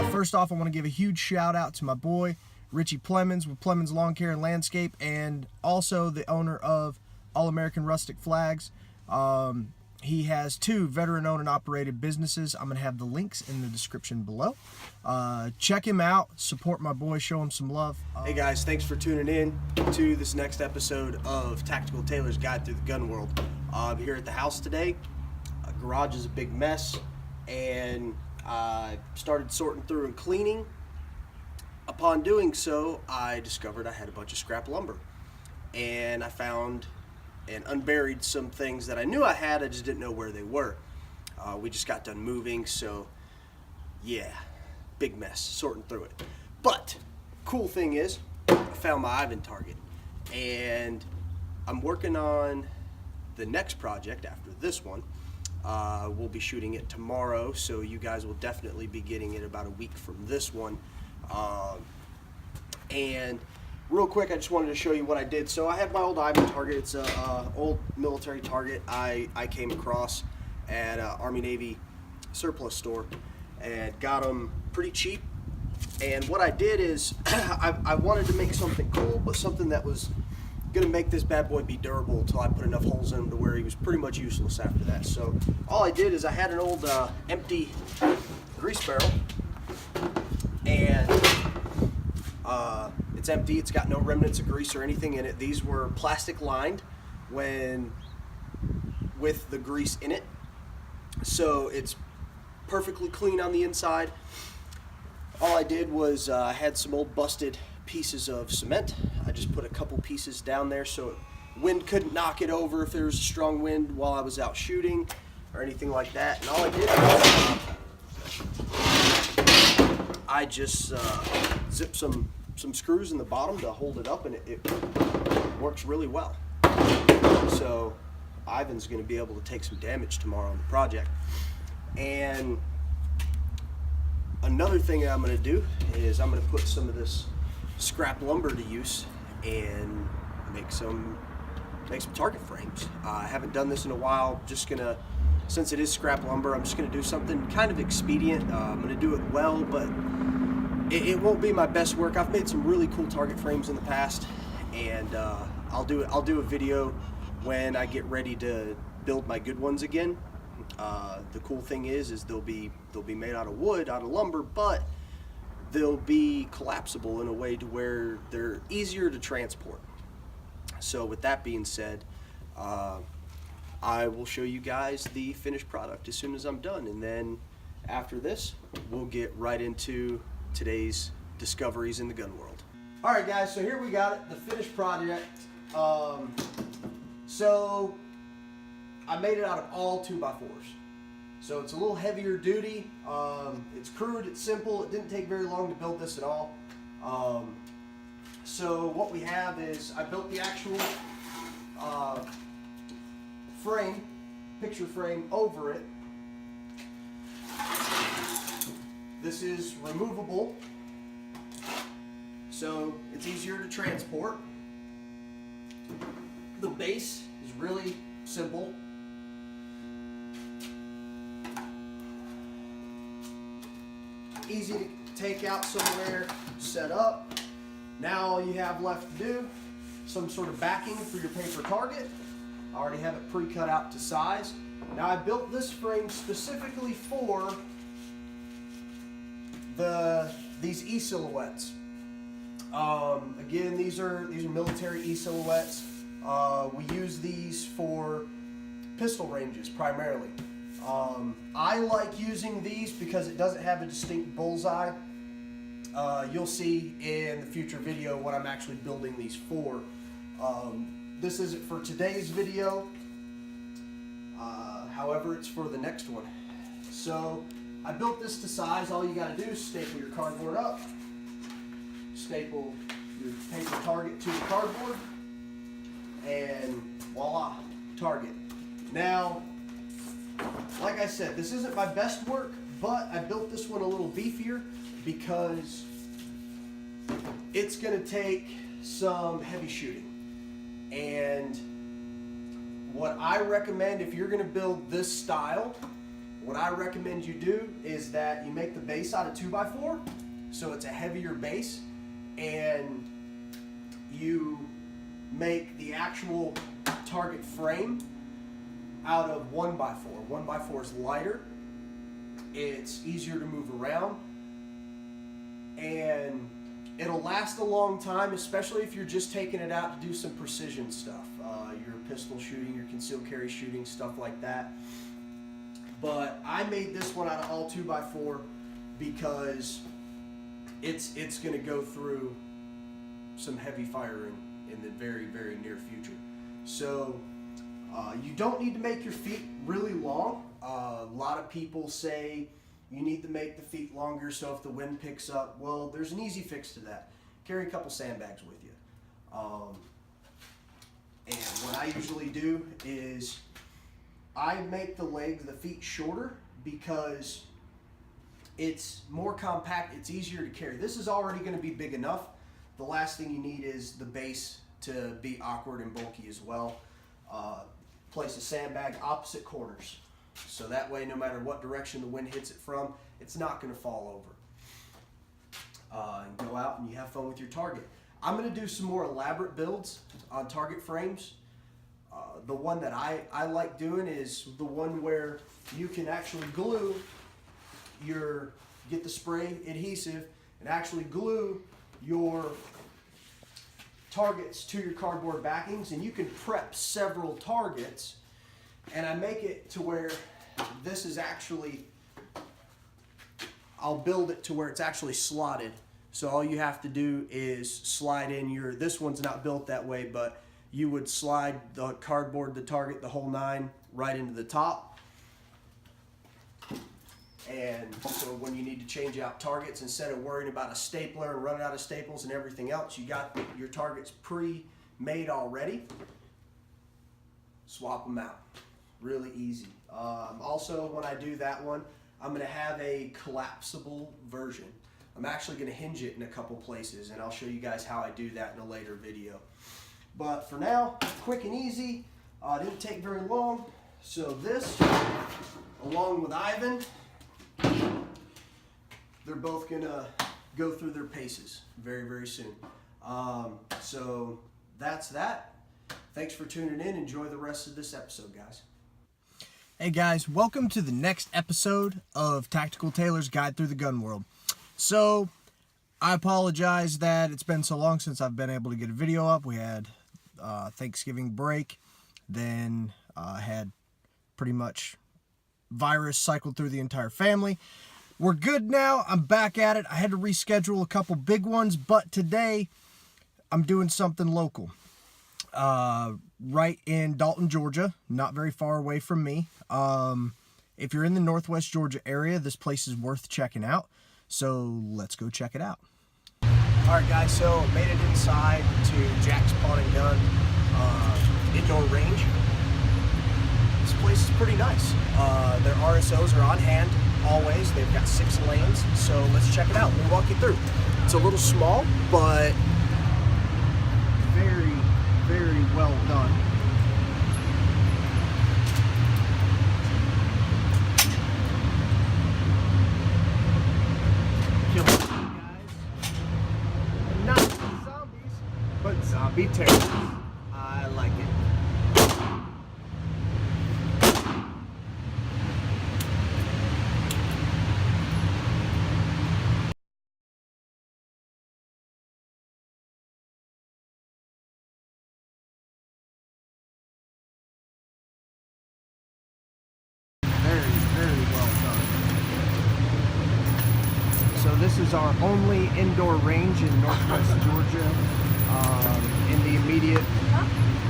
First off, I want to give a huge shout out to my boy Richie Plemons with Plemons Lawn Care and Landscape, and also the owner of All American Rustic Flags. He has 2 veteran-owned and operated businesses. I'm going to have the links in the description below. Check him out. Support my boy. Show him some love. Hey guys, thanks for tuning in to this next episode of Tactical Tailor's Guide Through the Gun World. I'm here at the house today. Garage is a big mess, and I started sorting through and cleaning. Upon doing so, I discovered I had a bunch of scrap lumber, and I found and unburied some things that I knew I had, I just didn't know where they were. We just got done moving, so yeah, big mess sorting through it. But cool thing is, I found my Ivan target, and I'm working on the next project after this one. We'll be shooting it tomorrow, so you guys will definitely be getting it about a week from this one. And real quick, I just wanted to show you what I did. So I had my old Ivan target. It's a old military target I came across at Army Navy surplus store and got them pretty cheap. And what I did is I wanted to make something cool, but something that was gonna make this bad boy be durable until I put enough holes in him to where he was pretty much useless after that. So all I did is I had an old empty grease barrel, and it's empty. It's got no remnants of grease or anything in it. These were plastic lined with the grease in it, so it's perfectly clean on the inside. All I did was I had some old busted pieces of cement. I just put a couple pieces down there so wind couldn't knock it over if there was a strong wind while I was out shooting or anything like that. And all I did was I just zipped some screws in the bottom to hold it up, and it works really well. So Ivan's going to be able to take some damage tomorrow on the project. And another thing that I'm going to do is I'm going to put some of this scrap lumber to use and make some target frames. I haven't done this in a while. Just gonna, since it is scrap lumber, I'm just gonna do something kind of expedient. I'm gonna do it well, but it won't be my best work. I've made some really cool target frames in the past, and I'll do a video when I get ready to build my good ones again. The cool thing is they'll be made out of wood, out of lumber, but they'll be collapsible in a way to where they're easier to transport. So with that being said, I will show you guys the finished product as soon as I'm done, and then after this we'll get right into today's discoveries in the gun world. Alright guys, so here we got it, the finished project. So I made it out of all 2x4s. So it's a little heavier duty. It's crude, it's simple. It didn't take very long to build this at all. So what we have is I built the actual frame, picture frame over it. This is removable, so it's easier to transport. The base is really simple. Easy to take out somewhere, set up. Now all you have left to do, some sort of backing for your paper target. I already have it pre-cut out to size. Now I built this frame specifically for these E-silhouettes. Again, these are military E-silhouettes. We use these for pistol ranges primarily. I like using these because it doesn't have a distinct bullseye. You'll see in the future video what I'm actually building these for. This isn't for today's video, however it's for the next one. So I built this to size. All you got to do is staple your cardboard up, staple your paper target to the cardboard, and voila, target. Now, like I said, this isn't my best work, but I built this one a little beefier because it's going to take some heavy shooting. And what I recommend if you're going to build this style what I recommend you do is that you make the base out of 2x4, so it's a heavier base, and you make the actual target frame out of 1x4. 1x4 is lighter, it's easier to move around, and it'll last a long time, especially if you're just taking it out to do some precision stuff. Your pistol shooting, your concealed carry shooting, stuff like that. But I made this one out of all 2x4 because it's going to go through some heavy firing in the very, very near future. So you don't need to make your feet really long. A lot of people say you need to make the feet longer so if the wind picks up. Well, there's an easy fix to that. Carry a couple sandbags with you. And what I usually do is I make the feet shorter because it's more compact, it's easier to carry. This is already going to be big enough. The last thing you need is the base to be awkward and bulky as well. Place a sandbag opposite corners, so that way no matter what direction the wind hits it from, it's not going to fall over. And go out and you have fun with your target. I'm going to do some more elaborate builds on target frames. The one that I like doing is the one where you can actually glue get the spray adhesive and actually glue your targets to your cardboard backings, and you can prep several targets. And I make it to where this is actually, I'll build it to where it's actually slotted. So all you have to do is slide in this one's not built that way, but you would slide the cardboard, the target, the whole nine right into the top. And so when you need to change out targets, instead of worrying about a stapler and running out of staples and everything else, you got your targets pre-made already. Swap them out. Really easy. Also, when I do that one, I'm going to have a collapsible version. I'm actually going to hinge it in a couple places, and I'll show you guys how I do that in a later video. But for now, quick and easy. Didn't take very long. So this, along with Ivan, they're both gonna go through their paces very, very soon. So that's that. Thanks for tuning in. Enjoy the rest of this episode, guys. Hey guys, welcome to the next episode of Tactical Taylor's Guide Through the Gun World. So I apologize that it's been so long since I've been able to get a video up. We had Thanksgiving break, then had pretty much virus cycled through the entire family. We're good now. I'm back at it. I had to reschedule a couple big ones, but today I'm doing something local. Right in Dalton, Georgia, not very far away from me. If you're in the Northwest Georgia area, this place is worth checking out. So let's go check it out. Alright guys, so made it inside to Jack's Pawn and Gun indoor range. This place is pretty nice. Their RSOs are on hand always. They've got 6 lanes, so let's check it out. We'll walk you through. It's a little small, but very, very well done. Killing guys. Not zombies, but zombie terrorists. I like it. So this is our only indoor range in Northwest Georgia, in the immediate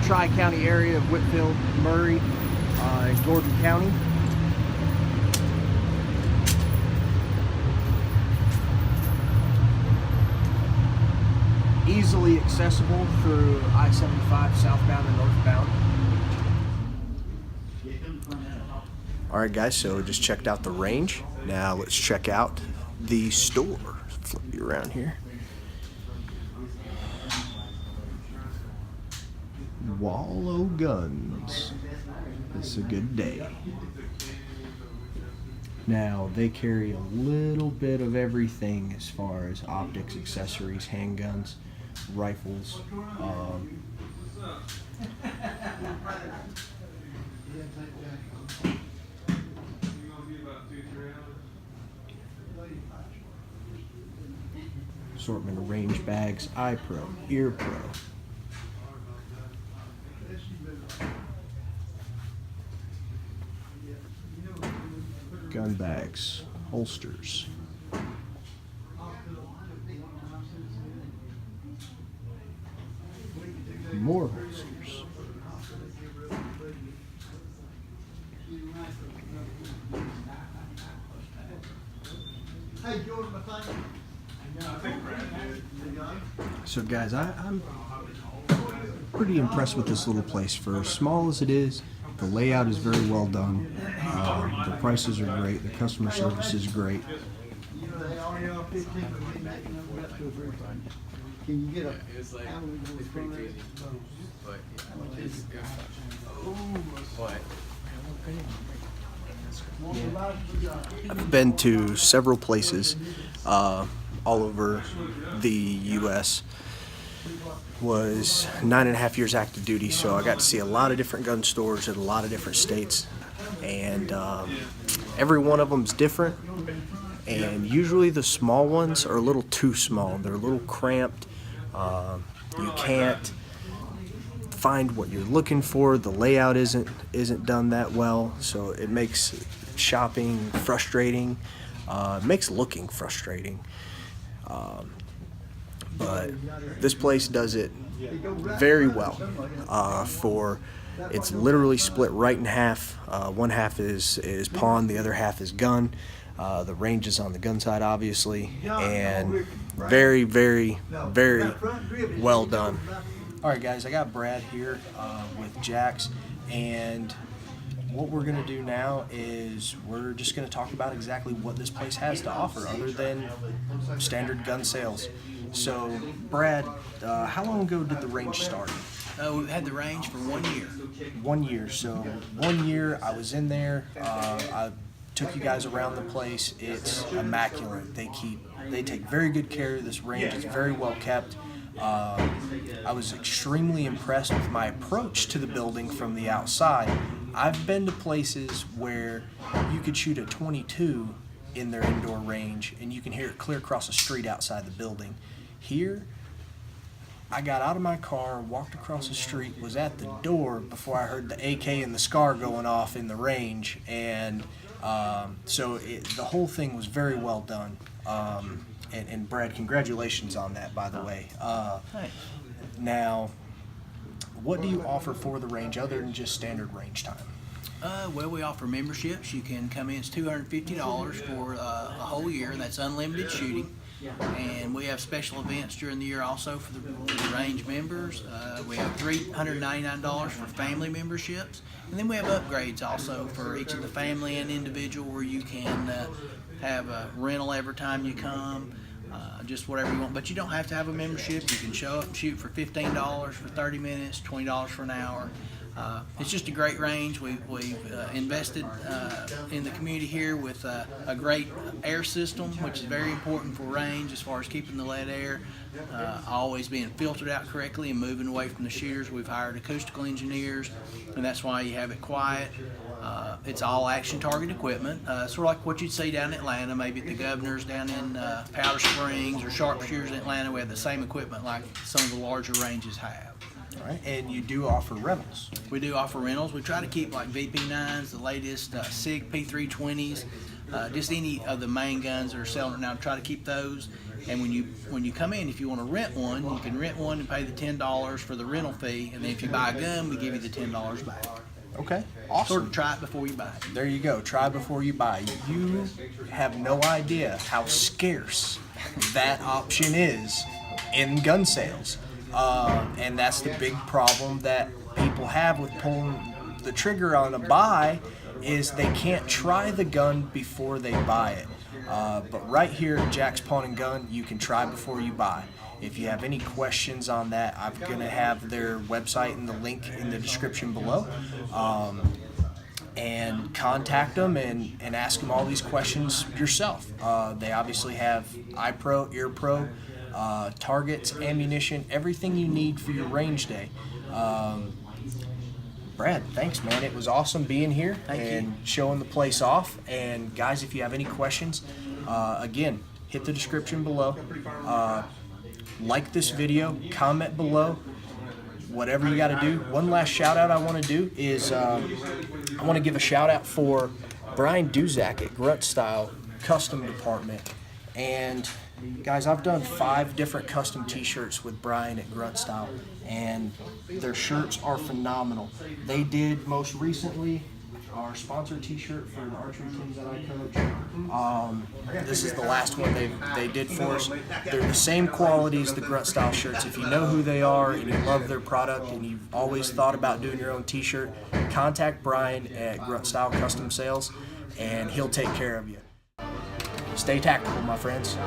Tri-County area of Whitfield, Murray, and Gordon County. Easily accessible through I-75 southbound and northbound. Alright guys, so just checked out the range. Now let's check out the store. Flip you around here. Wallow Guns. It's a good day. Now, they carry a little bit of everything as far as optics, accessories, handguns, rifles. Assortment of range bags, eye pro, ear pro. Gun bags, holsters. More holsters. So guys, I'm pretty impressed with this little place. For as small as it is, the layout is very well done. The prices are great. The customer service is great. Can you get a? It's pretty crazy, but it's good. I've been to several places all over the U.S. Was 9.5 years active duty, so I got to see a lot of different gun stores in a lot of different states, and every one of them's different. And usually the small ones are a little too small. They're a little cramped. You can't find what you're looking for. The layout isn't done that well, so it makes shopping frustrating. It makes looking frustrating. But this place does it very well. It's literally split right in half. One half is pawn, the other half is gun. The range is on the gun side, obviously, and very, very, very well done. All right, guys, I got Brad here with Jax, and what we're going to do now is we're just going to talk about exactly what this place has to offer other than standard gun sales. So, Brad, how long ago did the range start? We've had the range for 1 year. 1 year. So 1 year I was in there. I took you guys around the place. It's immaculate. They take very good care of this range. It's very well kept. I was extremely impressed with my approach to the building from the outside. I've been to places where you could shoot a .22 in their indoor range and you can hear it clear across the street outside the building. Here, I got out of my car, walked across the street, was at the door before I heard the AK and the SCAR going off in the range, and so the whole thing was very well done. And Brad, congratulations on that, by the way. Thanks. Now, what do you offer for the range other than just standard range time? Well, we offer memberships. You can come in. It's $250 for a whole year. That's unlimited shooting. And we have special events during the year also for the range members. We have $399 for family memberships. And then we have upgrades also for each of the family and individual where you can have a rental every time you come. Just whatever you want, but you don't have to have a membership. You can show up and shoot for $15 for 30 minutes, $20 for an hour. It's just a great range. We've invested in the community here with a great air system, which is very important for range as far as keeping the lead air always being filtered out correctly and moving away from the shooters. We've hired acoustical engineers, and that's why you have it quiet. It's all action target equipment, sort of like what you'd see down in Atlanta, maybe at the Governor's down in Powder Springs or Sharpshooters in Atlanta. We have the same equipment like some of the larger ranges have. All right, and you do offer rentals. We do offer rentals. We try to keep like VP9s, the latest SIG P320s, just any of the main guns that are selling right now. Try to keep those. And when you come in, if you want to rent one, you can rent one and pay the $10 for the rental fee. And then if you buy a gun, we give you the $10 back. Okay, awesome. Sort of try it before you buy it. There you go. Try before you buy. You have no idea how scarce that option is in gun sales. And that's the big problem that people have with pulling the trigger on a buy is they can't try the gun before they buy it. But right here at Jax Pawn and Gun, you can try before you buy. If you have any questions on that, I'm going to have their website and the link in the description below. and contact them and ask them all these questions yourself. They obviously have eye pro, ear pro, targets, ammunition, everything you need for your range day. Brad, thanks, man. It was awesome being here and showing the place off. And guys, if you have any questions, again, hit the description below. Like this video, comment below, whatever you got to do. One last shout out I want to do is I want to give a shout out for Brian Duzak at Grunt Style Custom Department. And guys, I've done 5 different custom t-shirts with Brian at Grunt Style, and their shirts are phenomenal. They did most recently our sponsored t-shirt for the archery teams that I coach. This is the last one they did for us. They're the same quality as the Grunt Style shirts. If you know who they are and you love their product and you've always thought about doing your own t-shirt, contact Brian at Grunt Style Custom Sales and he'll take care of you. Stay tactical, my friends.